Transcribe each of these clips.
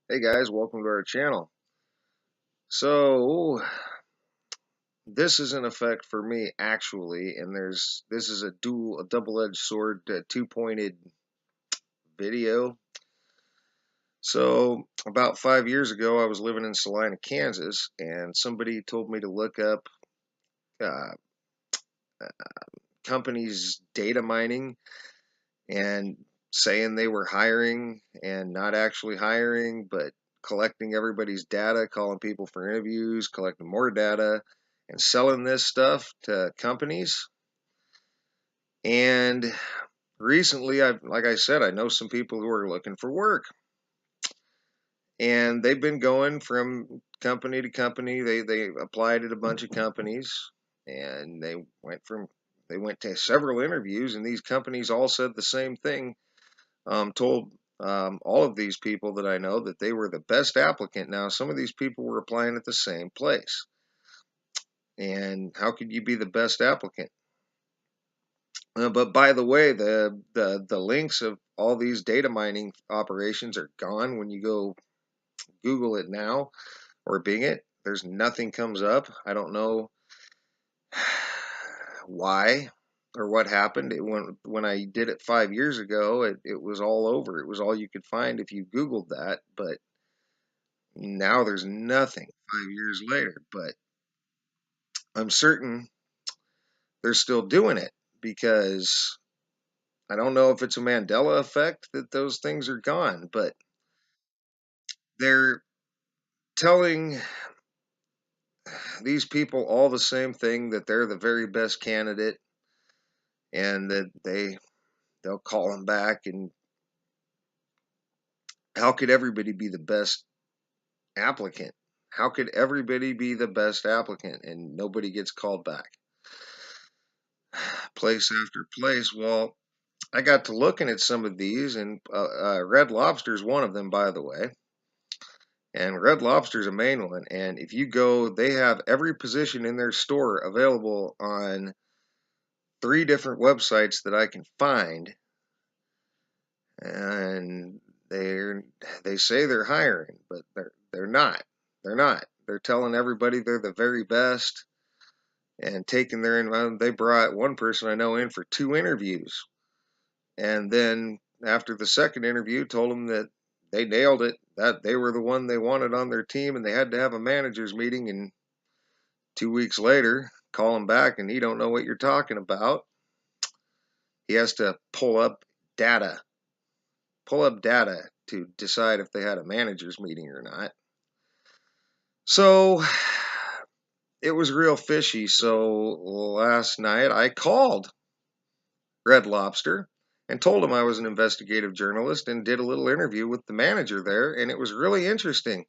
Hey guys, welcome to our channel. So this is an effect for me actually, and this is a double-edged sword, two-pointed video. So about 5 years ago, I was living in Salina, Kansas, and somebody told me to look up uh, companies data mining and saying they were hiring and not actually hiring, but collecting everybody's data, calling people for interviews, collecting more data, and selling this stuff to companies. And recently, like I said, I know some people who are looking for work, and they've been going from company to company. They applied at a bunch of companies, and they went to several interviews, and these companies all said the same thing. Told all of these people that I know that they were the best applicant. Now, some of these people were applying at the same place. And how could you be the best applicant? But by the way, the links of all these data mining operations are gone when you go Google it now or Bing it. There's nothing comes up. I don't know why or what happened. When I did it 5 years ago, it was all over. It was all you could find if you Googled that. But now there's nothing 5 years later. But I'm certain they're still doing it because I don't know if it's a Mandela effect that those things are gone, but they're telling these people all the same thing, that they're the very best candidate, and that they'll call them back. And how could everybody be the best applicant? How could everybody be the best applicant and nobody gets called back? Place after place. Well, I got to looking at some of these, and Red Lobster is one of them, by the way. And Red Lobster is a main one. And if you go, they have every position in their store available on 3 different websites that I can find. And they say they're hiring, but they're not. They're not. They're telling everybody they're the very best and taking they brought one person I know in for 2 interviews. And then after the second interview, told them that they nailed it, that they were the one they wanted on their team, and they had to have a managers meeting. And 2 weeks later, call him back, and he don't know what you're talking about. He has to data, pull up data to decide if they had a managers meeting or not. So it was real fishy. So last night I called Red Lobster and told him I was an investigative journalist and did a little interview with the manager there, and it was really interesting.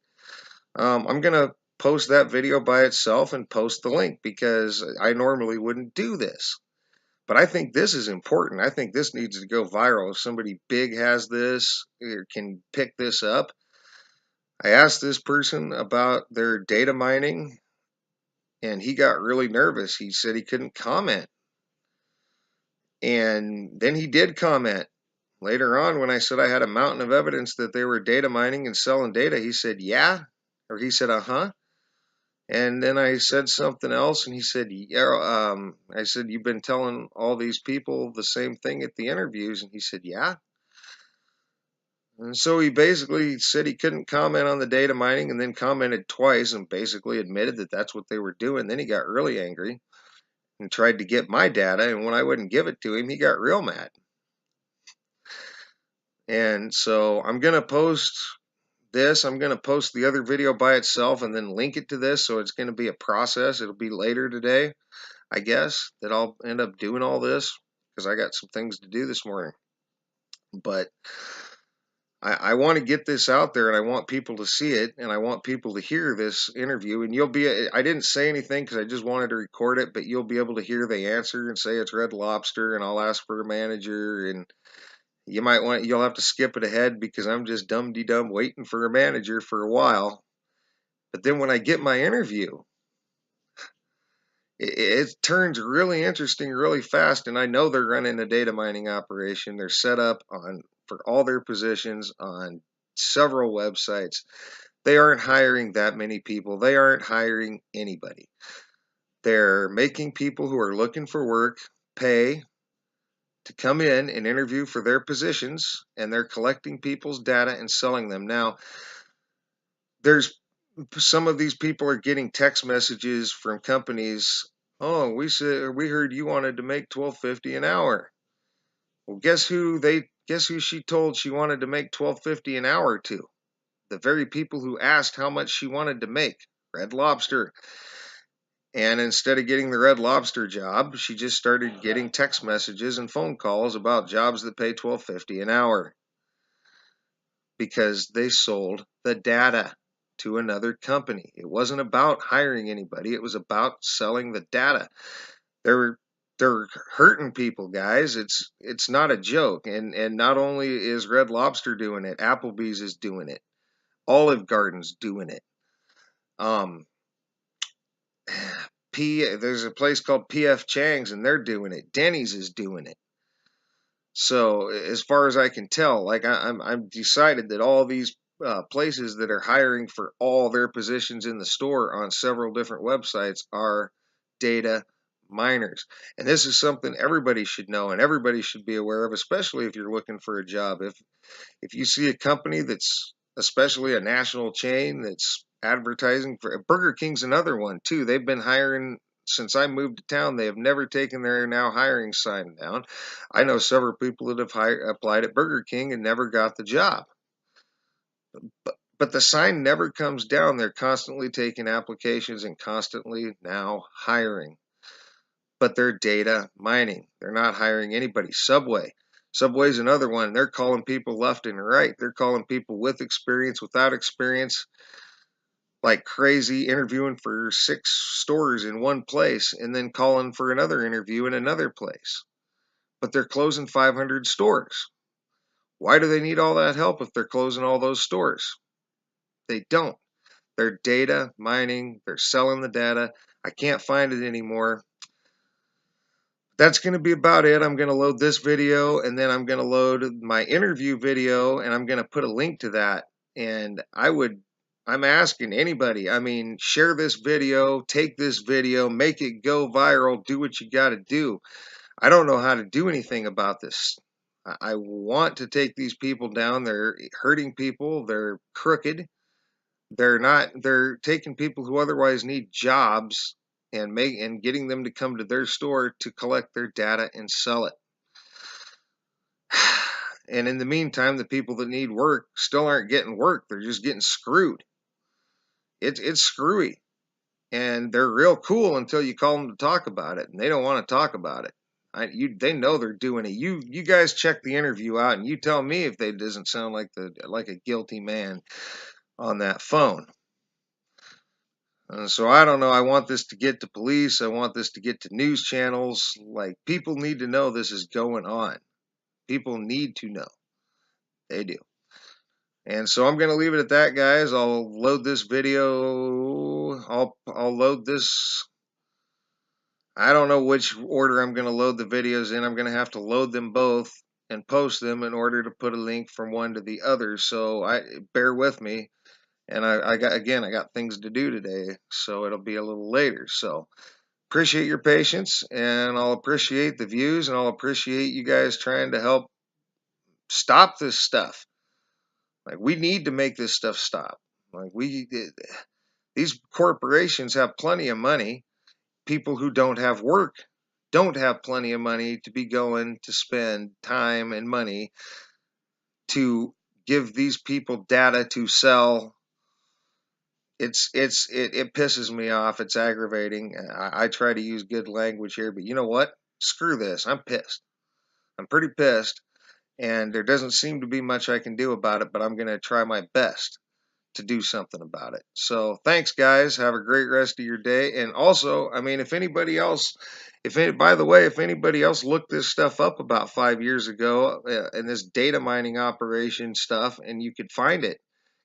I'm going to post that video by itself and post the link because I normally wouldn't do this. But I think this is important. I think this needs to go viral. If somebody big has this or can pick this up. I asked this person about their data mining, and he got really nervous. He said he couldn't comment. And then he did comment. Later on, when I said I had a mountain of evidence that they were data mining and selling data, he said, yeah. Or he said, uh-huh. And then I said something else, and he said, yeah. I said, you've been telling all these people the same thing at the interviews. And he said, yeah. And so he basically said he couldn't comment on the data mining, and then commented twice and basically admitted that that's what they were doing. Then he got really angry and tried to get my data. And when I wouldn't give it to him, he got real mad. And so I'm going to post this. I'm going to post the other video by itself and then link it to this. So it's going to be a process. It'll be later today, I guess, that I'll end up doing all this because I got some things to do this morning. But I want to get this out there, and I want people to see it, and I want people to hear this interview. And I didn't say anything because I just wanted to record it, but you'll be able to hear the answer and say it's Red Lobster, and I'll ask for a manager. And you'll have to skip it ahead because I'm just dum-de-dum waiting for a manager for a while. But then when I get my interview, it turns really interesting really fast. And I know they're running a data mining operation. They're set up for all their positions on several websites. They aren't hiring that many people. They aren't hiring anybody. They're making people who are looking for work pay to come in and interview for their positions, and they're collecting people's data and selling them. Now, there's some of these people are getting text messages from companies. Oh, we heard you wanted to make 12.50 an hour. Well, guess who she told she wanted to make 12.50 an hour to? The very people who asked how much she wanted to make. Red Lobster. And instead of getting the Red Lobster job, she just started getting text messages and phone calls about jobs that pay $12.50 an hour because they sold the data to another company. It wasn't about hiring anybody. It was about selling the data. They're they're hurting people, guys. It's not a joke. And not only is Red Lobster doing it, Applebee's is doing it. Olive Garden's doing it. Um, there's a place called PF Chang's and they're doing it. Denny's is doing it. So as far as I can tell, like I'm decided that all these places that are hiring for all their positions in the store on several different websites are data miners. And this is something everybody should know and everybody should be aware of, especially if you're looking for a job. If you see a company that's, especially a national chain, that's advertising for Burger King's another one too. They've been hiring since I moved to town. They have never taken their now hiring sign down. I know several people that have applied at Burger King and never got the job. But the sign never comes down. They're constantly taking applications and constantly now hiring. But they're data mining. They're not hiring anybody. Subway's another one. They're calling people left and right. They're calling people with experience, without experience, like crazy, interviewing for 6 stores in one place and then calling for another interview in another place. But they're closing 500 stores. Why do they need all that help if they're closing all those stores? They don't. They're data mining. They're selling the data. I can't find it anymore. That's going to be about it. I'm going to load this video and then I'm going to load my interview video and I'm going to put a link to that. And I'm asking anybody, I mean, share this video, take this video, make it go viral, do what you got to do. I don't know how to do anything about this. I want to take these people down. They're hurting people. They're crooked. They're taking people who otherwise need jobs and getting them to come to their store to collect their data and sell it. And in the meantime, the people that need work still aren't getting work. They're just getting screwed. It's screwy. And they're real cool until you call them to talk about it, and they don't want to talk about it. They know they're doing it. You guys check the interview out, and you tell me if they doesn't sound like a guilty man on that phone. So I don't know. I want this to get to police. I want this to get to news channels. Like, people need to know this is going on. People need to know. They do. And so I'm going to leave it at that, guys. I'll load this video. I'll load this. I don't know which order I'm going to load the videos in. I'm going to have to load them both and post them in order to put a link from one to the other. So bear with me. And I got things to do today, so it'll be a little later. So appreciate your patience, and I'll appreciate the views, and I'll appreciate you guys trying to help stop this stuff. Like, we need to make this stuff stop. Like, these corporations have plenty of money. People who don't have work don't have plenty of money to be going to spend time and money to give these people data to sell. It pisses me off. It's aggravating. I try to use good language here, but you know what? Screw this. I'm pissed. I'm pretty pissed, and there doesn't seem to be much I can do about it, but I'm going to try my best to do something about it. So thanks, guys. Have a great rest of your day. And also, I mean, if anybody else, by the way, if anybody else looked this stuff up about 5 years ago, in this data mining operation stuff, and you could find it,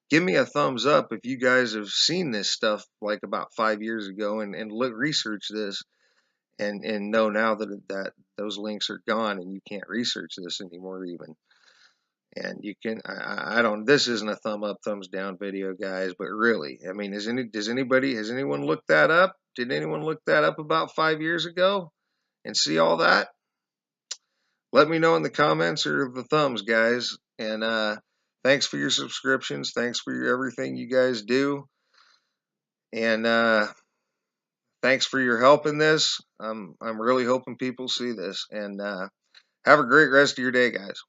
give me a thumbs up if you guys have seen this stuff like about 5 years ago and research this and know now that those links are gone and you can't research this anymore even. And you can, I don't, this isn't a thumb up, thumbs down video, guys, but really, I mean, has anyone looked that up? Did anyone look that up about 5 years ago and see all that? Let me know in the comments or the thumbs, guys. And thanks for your subscriptions. Thanks for everything you guys do. And thanks for your help in this. I'm really hoping people see this. And have a great rest of your day, guys.